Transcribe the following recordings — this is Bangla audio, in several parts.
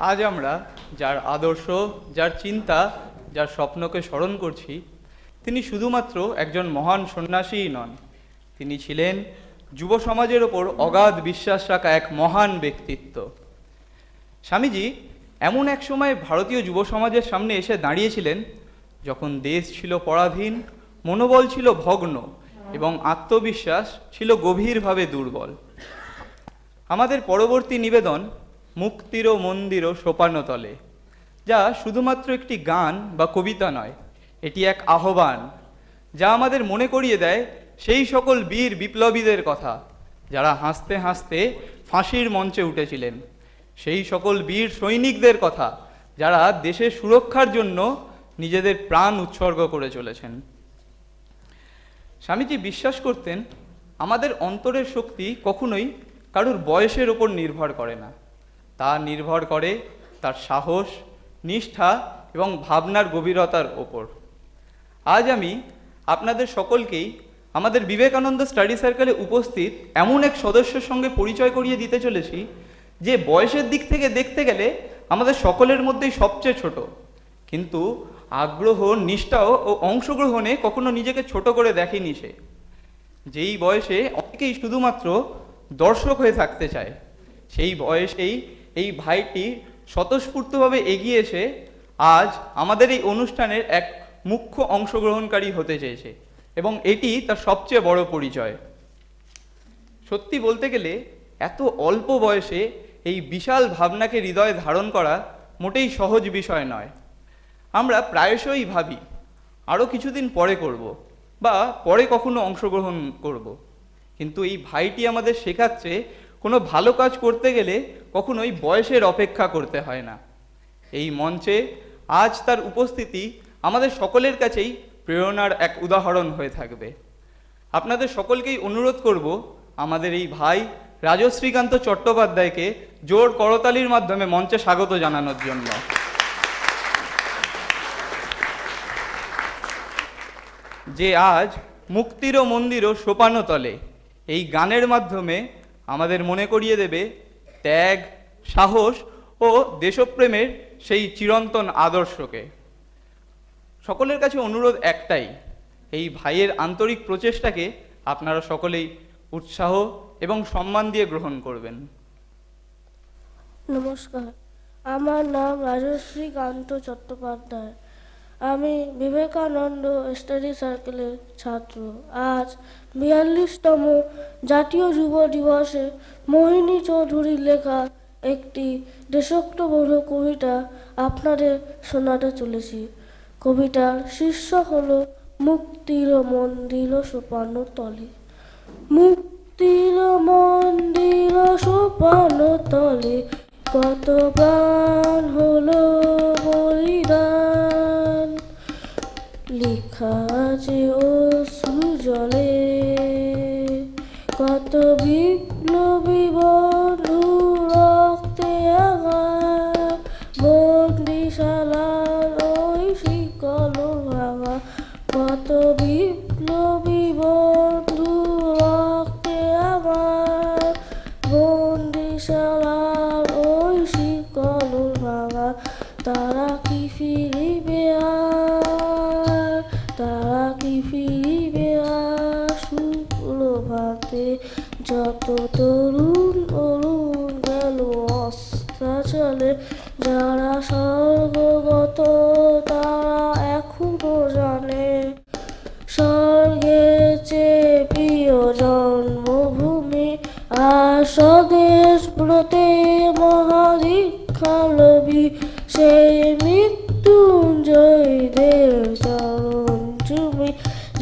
আজ আমরা যার আদর্শ, যার চিন্তা, যার স্বপ্নকে স্মরণ করছি, তিনি শুধুমাত্র একজন মহান সন্ন্যাসীই নন, তিনি ছিলেন যুব সমাজের ওপর অগাধ বিশ্বাস রাখা এক মহান ব্যক্তিত্ব। স্বামীজি এমন এক সময় ভারতীয় যুব সমাজের সামনে এসে দাঁড়িয়েছিলেন যখন দেশ ছিল পরাধীন, মনোবল ছিল ভগ্ন এবং আত্মবিশ্বাস ছিল গভীরভাবে দুর্বল। আমাদের পরবর্তী নিবেদন মুক্তির মন্দির সোপানতলে, যা শুধুমাত্র একটি গান বা কবিতা নয়, এটি এক আহ্বান যা আমাদের মনে করিয়ে দেয় সেই সকল বীর বিপ্লবীদের কথা যারা হাসতে হাসতে ফাঁসির মঞ্চে উঠেছিলেন, সেই সকল বীর সৈনিকদের কথা যারা দেশের সুরক্ষার জন্য নিজেদের প্রাণ উৎসর্গ করে চলেছেন। স্বামীজি বিশ্বাস করতেন আমাদের অন্তরের শক্তি কখনোই কারুর বয়সের ওপর নির্ভর করে না, তা নির্ভর করে তার সাহস, নিষ্ঠা এবং ভাবনার গভীরতার ওপর। আজ আমি আপনাদের সকলকেই আমাদের বিবেকানন্দ স্টাডি সার্কেলে উপস্থিত এমন এক সদস্যের সঙ্গে পরিচয় করিয়ে দিতে চলেছি যে বয়সের দিক থেকে দেখতে গেলে আমাদের সকলের মধ্যেই সবচেয়ে ছোট, কিন্তু আগ্রহ, নিষ্ঠা ও অংশগ্রহণে কখনো নিজেকে ছোট করে দেখেনি সে। যেই বয়সে অনেকেই শুধুমাত্র দর্শক হয়ে থাকতে চায়, সেই বয়সেই এই ভাইটি স্বতঃস্ফূর্তভাবে এগিয়ে এসে আজ আমাদের এই অনুষ্ঠানের এক মুখ্য অংশগ্রহণকারী হতে চেয়েছে এবং এটি তার সবচেয়ে বড় পরিচয়। সত্যি বলতে গেলে এত অল্প বয়সে এই বিশাল ভাবনাকে হৃদয়ে ধারণ করা মোটেই সহজ বিষয় নয়। আমরা প্রায়শই ভাবি আরও কিছুদিন পরে করব বা পরে কখনো অংশগ্রহণ করব, কিন্তু এই ভাইটি আমাদের শেখাচ্ছে কোনো ভালো কাজ করতে গেলে কখনোই বয়সের অপেক্ষা করতে হয় না। এই মঞ্চে আজ তার উপস্থিতি আমাদের সকলের কাছেই প্রেরণার এক উদাহরণ হয়ে থাকবে। আপনাদের সকলকেই অনুরোধ করব আমাদের এই ভাই রাজশ্রীকান্ত চট্টোপাধ্যায়কে জোর করতালির মাধ্যমে মঞ্চে স্বাগত জানানোর জন্য। যে আজ মুক্তির মন্দির সোপানতলে এই গানের মাধ্যমে আমাদের মনে করিয়ে দেবে ত্যাগ, সাহস ও দেশপ্রেমের সেই চিরন্তন আদর্শকে। সকলের কাছে অনুরোধ একটাই, এই ভাইয়ের আন্তরিক প্রচেষ্টাকে আপনারা সকলেই উৎসাহ এবং সম্মান দিয়ে গ্রহণ করবেন। নমস্কার, আমার নাম রাজশ্রীকান্ত চট্টোপাধ্যায়। আমি বিবেকানন্দ স্টাডি সার্কেলের ছাত্র। আজ ৪২তম জাতীয় যুব দিবসে মোহিনী চৌধুরীর লেখা একটি দেশোক্তবোধক কবিতা আপনাদের শোনাতে চলেছি। কবিতার শীর্ষক হল মুক্তির মন্দির সোপানতলে। মুক্তির মন্দির সোপানতলে কত প্রাণ হলো বলিদান, লেখা আছে অশ্রু জলে কত বিপ্লবী বন্ধু রক্তে আঘাত, বন্দিশালার ওই শিকল ভাঙা, কত বিপ্লবী বন্ধু রক্তে আঘাত, বন্দিশালার ওই শিকল ভাঙা। তারা কি ফিরিবে আর, তারা কি ফিরিবে আর সুপ্রভাতে, যত তরুণ অরুণ গেল অস্তাচলে, যারা স্বর্গগত তারা এখনো জানে, স্বর্গের চেয়ে প্রিয় জন্মভূমি আর স্বদেশ ব্রতে মহাদীক্ষালভী, সেই মৃত্যুঞ্জয়ীদের চরণ চুমি,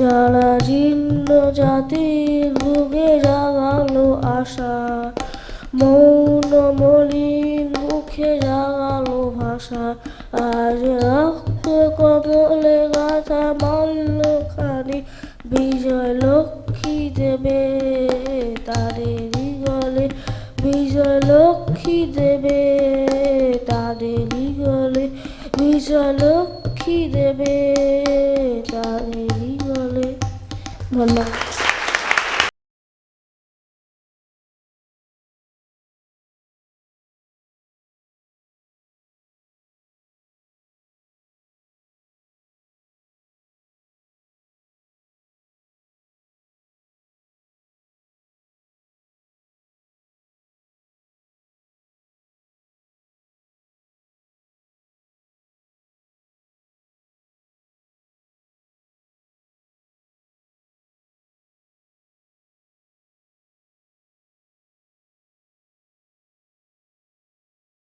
যারা জীর্ণ জাতির বুকে জাগালো আশা, মৌন মলিন মুখে জাগালো ভাষা। আজ রক্ত কমলে গাথা মাল্যখানি, বিজয় লক্ষ্মী দেবে তাদেরই গলে, বিজয় লক্ষ্মী দেবে তাদেরই গলে, বিজয় লক্ষ্মী দেবে তাদেরই গলে। ধন্যবাদ।